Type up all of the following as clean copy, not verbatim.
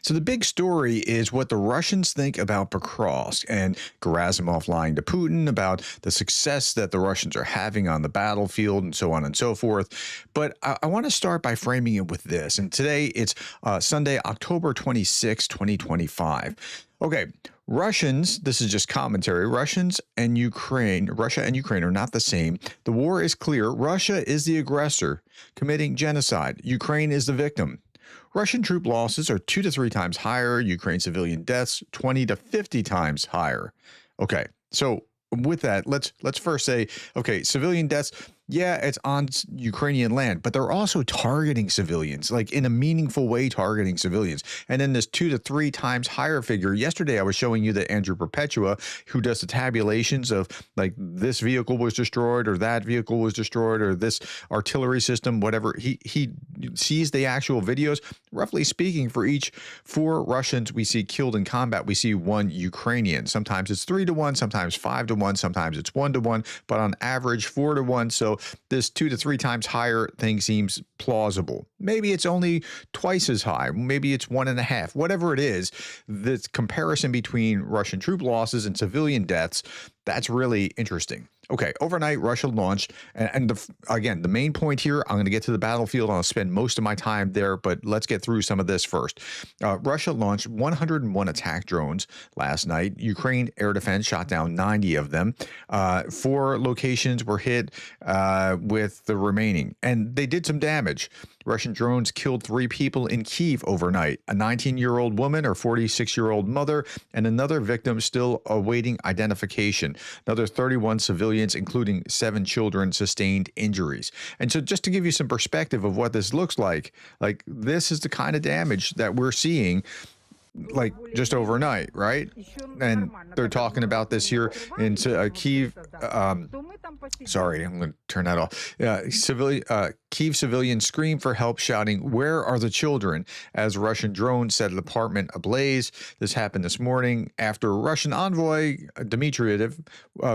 So the big story is what the Russians think about Pokrovsk and Gerasimov lying to Putin about the success that the Russians are having on the battlefield and so on and so forth. But I want to start by framing it with this. And today it's Sunday, October 26, 2025. Okay, Russians, this is just commentary. Russia and Ukraine are not the same. The war is clear. Russia is the aggressor committing genocide. Ukraine is the victim. Russian troop losses are 2 to 3 times higher. Ukraine civilian deaths 20 to 50 times higher. Okay, so with that, let's first say, okay, civilian deaths. Yeah, it's on Ukrainian land, but they're also targeting civilians, like in a meaningful way, targeting civilians. And then this 2 to 3 times higher figure. Yesterday, I was showing you that Andrew Perpetua, who does the tabulations of like this vehicle was destroyed or that vehicle was destroyed or this artillery system, whatever. He sees the actual videos. Roughly speaking, for each 4 Russians we see killed in combat, we see 1 Ukrainian. Sometimes it's 3 to 1, sometimes 5 to 1, sometimes it's 1 to 1, but on average 4 to 1. So this 2 to 3 times higher thing seems plausible. Maybe it's only twice as high. Maybe it's 1.5. Whatever it is, the comparison between Russian troop losses and civilian deaths, that's really interesting. Okay, overnight, Russia launched, and again, the main point here, I'm going to get to the battlefield. I'll spend most of my time there, but let's get through some of this first. Russia launched 101 attack drones last night. Ukraine air defense shot down 90 of them. 4 locations were hit with the remaining, and they did some damage. Russian drones killed 3 people in Kyiv overnight, a 19-year-old woman, her 46-year-old mother, and another victim still awaiting identification. Another 31 civilians, including 7 children, sustained injuries. And so just to give you some perspective of what this looks like this is the kind of damage that we're seeing like just overnight, right? And they're talking about this here in Kyiv. Sorry, I'm going to turn that off. Kyiv civilians scream for help, shouting, "Where are the children?" as Russian drones set an apartment ablaze. This happened this morning after Russian envoy Dmitriev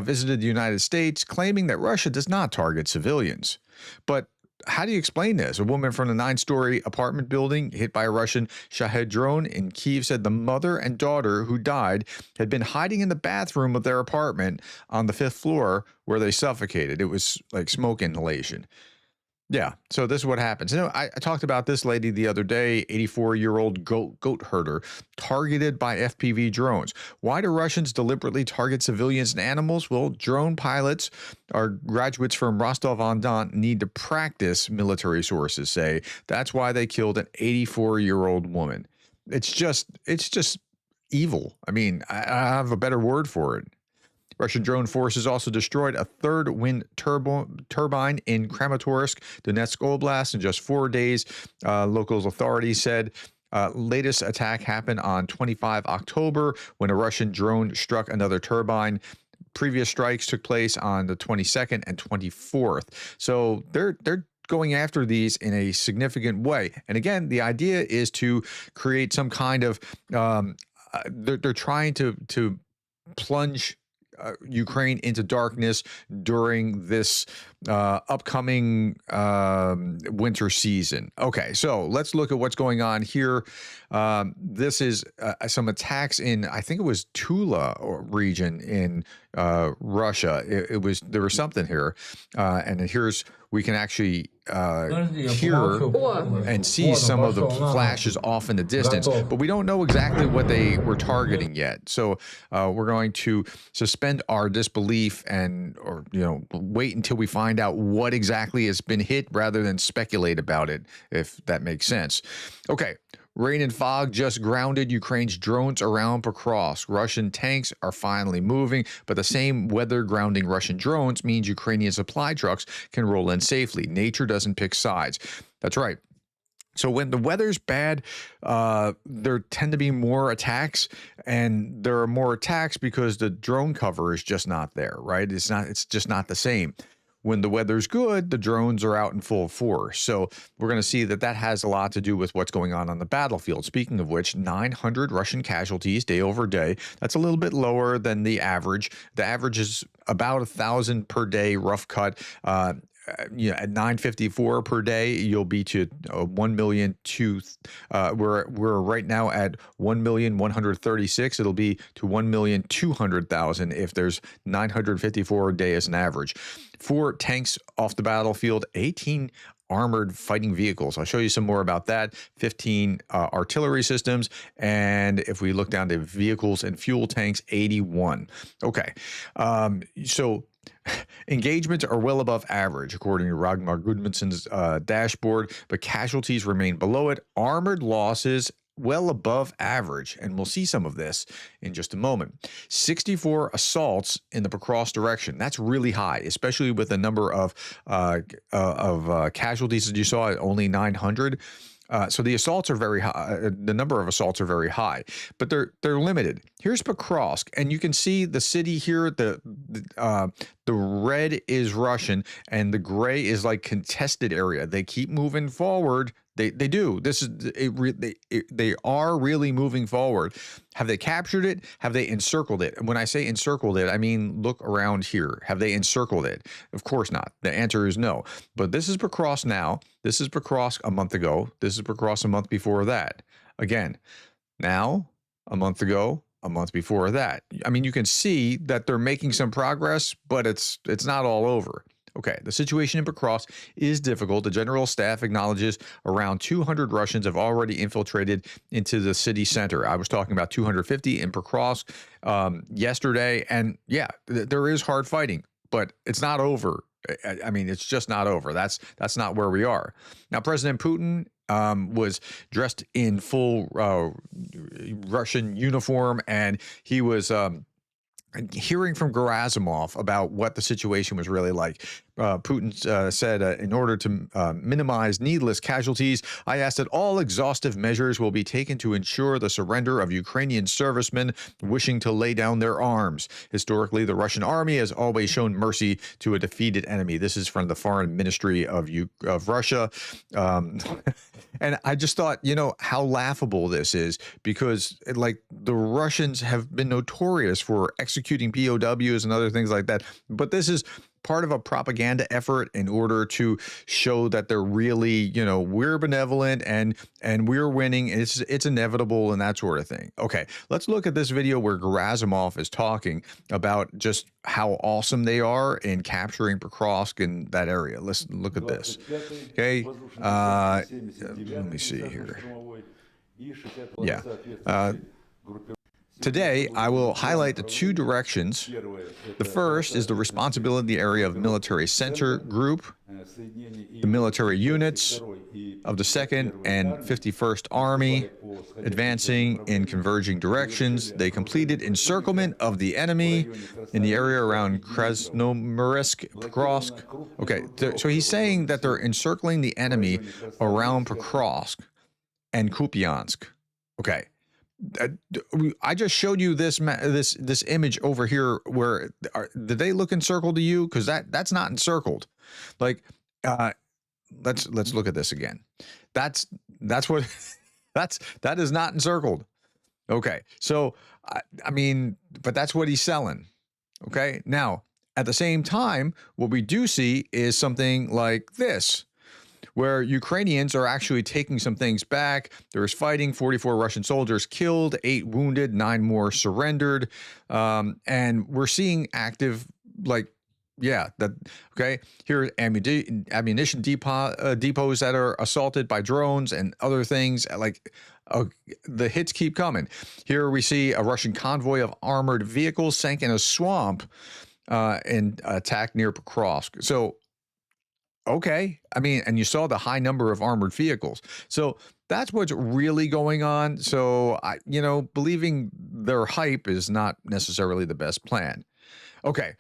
visited the United States, claiming that Russia does not target civilians. But how do you explain this? A woman from a 9-story apartment building hit by a Russian Shahed drone in Kyiv said the mother and daughter who died had been hiding in the bathroom of their apartment on the 5th floor where they suffocated. It was like smoke inhalation. Yeah, so this is what happens. I talked about this lady the other day, 84-year-old goat herder, targeted by FPV drones. Why do Russians deliberately target civilians and animals? Well, drone pilots are graduates from Rostov-on-Don need to practice, military sources say. That's why they killed an 84-year-old woman. It's just evil. I mean, I have a better word for it. Russian drone forces also destroyed a 3rd wind turbine in Kramatorsk, Donetsk Oblast in just 4 days. Local authorities said latest attack happened on 25 October when a Russian drone struck another turbine. Previous strikes took place on the 22nd and 24th. So they're going after these in a significant way. And again, the idea is to create some kind of they're trying to plunge Ukraine into darkness during this upcoming winter season. Okay, so let's look at what's going on here. This is some attacks in, I think it was Tula region in Russia. There was something here, and here's we can actually hear and see some of the flashes off in the distance, but we don't know exactly what they were targeting yet. So we're going to suspend our disbelief or wait until we find out what exactly has been hit rather than speculate about it, if that makes sense. Okay. Rain and fog just grounded Ukraine's drones around Pokrovsk. Russian tanks are finally moving, but the same weather grounding Russian drones means Ukrainian supply trucks can roll in safely. Nature doesn't pick sides. That's right. So when the weather's bad, there tend to be more attacks, and there are more attacks because the drone cover is just not there, right? It's just not the same. When the weather's good, the drones are out in full force. So we're going to see that has a lot to do with what's going on the battlefield. Speaking of which, 900 Russian casualties day over day. That's a little bit lower than the average. The average is about 1,000 per day, rough cut. at 954 per day, you'll be to 1 million two. We're right now at 1,136,000. It'll be to 1,200,000 if there's 954 a day as an average. 4 tanks off the battlefield, 18 armored fighting vehicles. I'll show you some more about that. 15 artillery systems, and if we look down to vehicles and fuel tanks, 81. Okay, so engagements are well above average, according to Ragnar Gudmundsson's dashboard, but casualties remain below it. Armored losses well above average, and we'll see some of this in just a moment. 64 assaults in the Pokrovsk direction. That's really high, especially with the number of casualties that you saw at only 900. So the assaults are very high. The number of assaults are very high, but they're limited. Here's Pokrovsk, and you can see the city here. The red is Russian, and the gray is like contested area. They keep moving forward. They do. This is they are really moving forward. Have they captured it? Have they encircled it? And when I say encircled it, I mean look around here. Have they encircled it? Of course not. The answer is no. But this is Pokrovsk now. This is Pokrovsk a month ago. This is Pokrovsk a month before that. Again, now, a month ago, a month before that. I mean, you can see that they're making some progress, but it's not all over. Okay, the situation in Pokrovsk is difficult. The general staff acknowledges around 200 Russians have already infiltrated into the city center. I was talking about 250 in Pokrovsk yesterday, and yeah, there is hard fighting, but it's not over. I mean, it's just not over. That's not where we are. Now, President Putin was dressed in full Russian uniform, and he was hearing from Gerasimov about what the situation was really like. Putin said, in order to minimize needless casualties, I asked that all exhaustive measures will be taken to ensure the surrender of Ukrainian servicemen wishing to lay down their arms. Historically, the Russian army has always shown mercy to a defeated enemy. This is from the Foreign Ministry of Russia. And I just thought, how laughable this is, because like the Russians have been notorious for executing POWs and other things like that. But this is part of a propaganda effort in order to show that they're really, we're benevolent and we're winning. It's inevitable and that sort of thing. Okay, let's look at this video where Gerasimov is talking about just how awesome they are in capturing Pokrovsk in that area. Let's look at this. Okay, let me see here. Yeah. Today, I will highlight the 2 directions. The first is the responsibility area of military center group, the military units of the 2nd and 51st Army, advancing in converging directions. They completed encirclement of the enemy in the area around Krasnoyarsk, Pokrovsk. Okay, so he's saying that they're encircling the enemy around Pokrovsk and Kupiansk. Okay. I just showed you this image over here. Where did they look encircled to you? Because that's not encircled. Like, let's look at this again. That's what that is not encircled. Okay, so I mean, but that's what he's selling. Okay, now at the same time, what we do see is something like this, where Ukrainians are actually taking some things back. There is fighting, 44 Russian soldiers killed, 8 wounded, 9 more surrendered. And we're seeing active, okay. Here are ammunition depots that are assaulted by drones and other things. The hits keep coming. Here we see a Russian convoy of armored vehicles sank in a swamp and attacked near Pokrovsk. So, okay. I mean, and you saw the high number of armored vehicles. So that's what's really going on. So, believing their hype is not necessarily the best plan. Okay.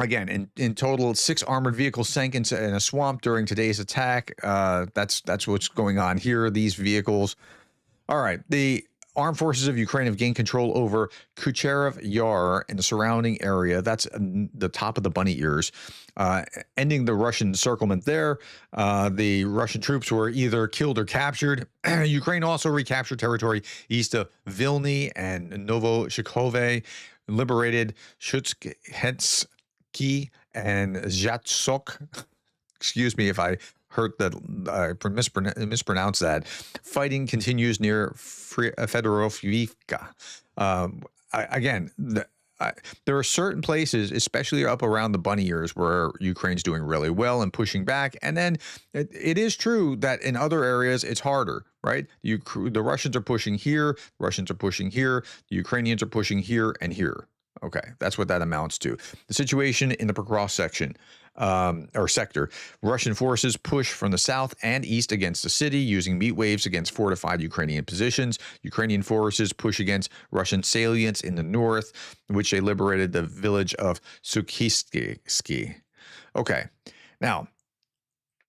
Again, in total, 6 armored vehicles sank in a swamp during today's attack. That's what's going on here. These vehicles. All right. The Armed forces of Ukraine have gained control over Kucherov Yar and the surrounding area. That's the top of the bunny ears, ending the Russian encirclement there. The Russian troops were either killed or captured. Ukraine also recaptured territory east of Vilny and Novoshikove, liberated Shutsk, and Zhatsok. Excuse me if I heard that mispronounced that. Fighting continues near Fedorovivka. Again, there are certain places, especially up around the bunny ears, where Ukraine's doing really well and pushing back. And then it is true that in other areas it's harder, right? The Russians are pushing here, Russians are pushing here, the Ukrainians are pushing here and here. Okay, that's what that amounts to. The situation in the Pokrovsk section or sector. Russian forces push from the south and east against the city using meat waves against fortified Ukrainian positions. Ukrainian forces push against Russian salients in the north, which they liberated the village of Sukisky. Okay, now,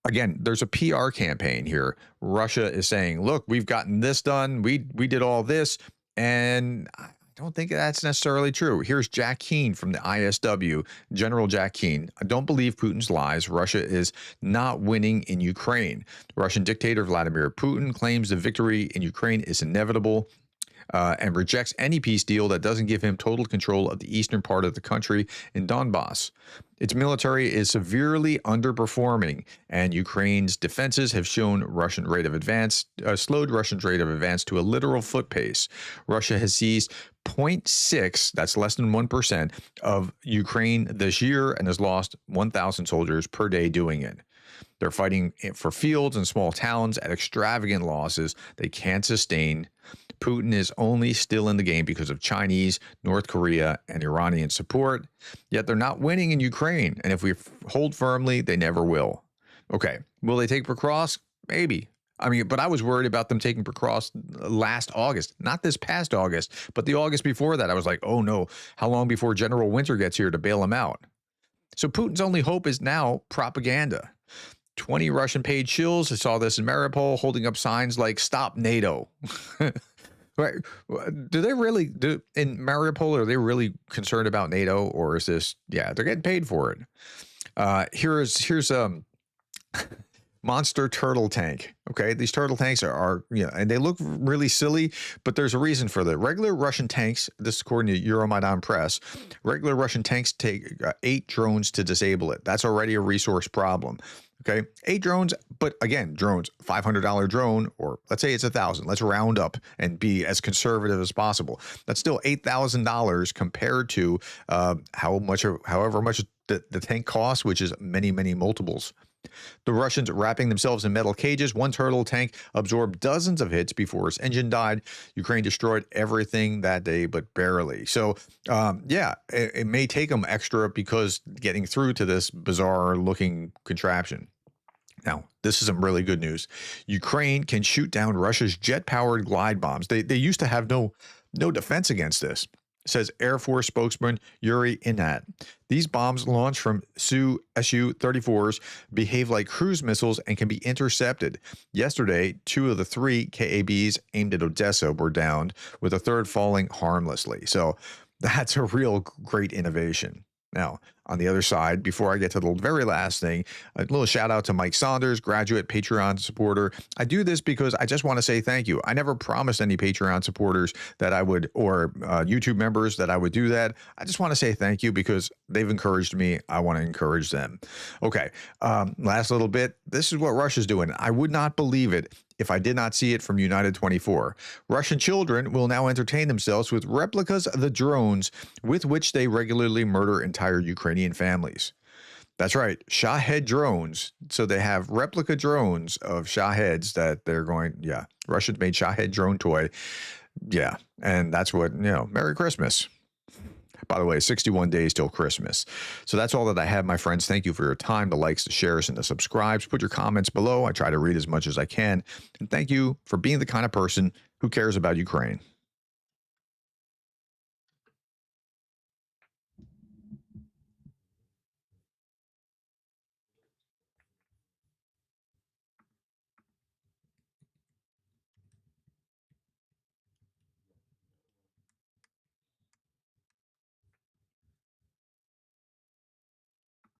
again, there's a PR campaign here. Russia is saying, look, we've gotten this done. We did all this. And I don't think that's necessarily true. Here's Jack Keane from the ISW, General Jack Keane. I don't believe Putin's lies. Russia is not winning in Ukraine. Russian dictator Vladimir Putin claims the victory in Ukraine is inevitable. And rejects any peace deal that doesn't give him total control of the eastern part of the country in Donbass. Its military is severely underperforming, and Ukraine's defenses have shown Russian rate of advance, slowed Russia's rate of advance to a literal foot pace. Russia has seized 0.6, that's less than 1%, of Ukraine this year and has lost 1,000 soldiers per day doing it. They're fighting for fields and small towns at extravagant losses they can't sustain. Putin is only still in the game because of Chinese, North Korea, and Iranian support. Yet they're not winning in Ukraine, and if we hold firmly, they never will. Okay, will they take Pokrovsk? Maybe. I mean, but I was worried about them taking Pokrovsk last August, not this past August, but the August before that. I was like, oh no, how long before General Winter gets here to bail them out? So Putin's only hope is now propaganda. 20 Russian paid shills, I saw this in Mariupol, holding up signs like "Stop NATO." Right? Do they really in Mariupol? Are they really concerned about NATO, or is this? Yeah, they're getting paid for it. Here's monster turtle tank. Okay, these turtle tanks are and they look really silly, but there's a reason for that. Regular Russian tanks, this is according to Euromaidan Press, regular Russian tanks take 8 drones to disable it. That's already a resource problem. Okay, 8 drones, but again, drones, $500 drone, or let's say it's 1,000. Let's round up and be as conservative as possible. That's still $8,000 compared to however much the tank costs, which is many, many multiples. The Russians wrapping themselves in metal cages. One turtle tank absorbed dozens of hits before its engine died. Ukraine destroyed everything that day, but barely. So, it may take them extra because getting through to this bizarre-looking contraption. Now, this is some really good news. Ukraine can shoot down Russia's jet-powered glide bombs. They used to have no defense against this, says Air Force spokesman Yuri Inat. These bombs launched from Su-34s behave like cruise missiles and can be intercepted. Yesterday, 2 of the 3 KABs aimed at Odessa were downed, with a third falling harmlessly. So that's a real great innovation. Now, on the other side, before I get to the very last thing, a little shout out to Mike Saunders, graduate Patreon supporter. I do this because I just want to say thank you. I never promised any Patreon supporters that I would, or YouTube members that I would do that. I just want to say thank you because they've encouraged me. I want to encourage them. Okay, last little bit. This is what Russia's doing. I would not believe it if I did not see it from United 24. Russian children will now entertain themselves with replicas of the drones with which they regularly murder entire Ukrainian families. That's right, Shahed drones. So they have replica drones of Shaheds that they're going, Russians made Shahed drone toy. Yeah, and that's what, Merry Christmas. By the way, 61 days till Christmas. So that's all that I have, my friends. Thank you for your time, the likes, the shares, and the subscribes. Put your comments below. I try to read as much as I can. And thank you for being the kind of person who cares about Ukraine.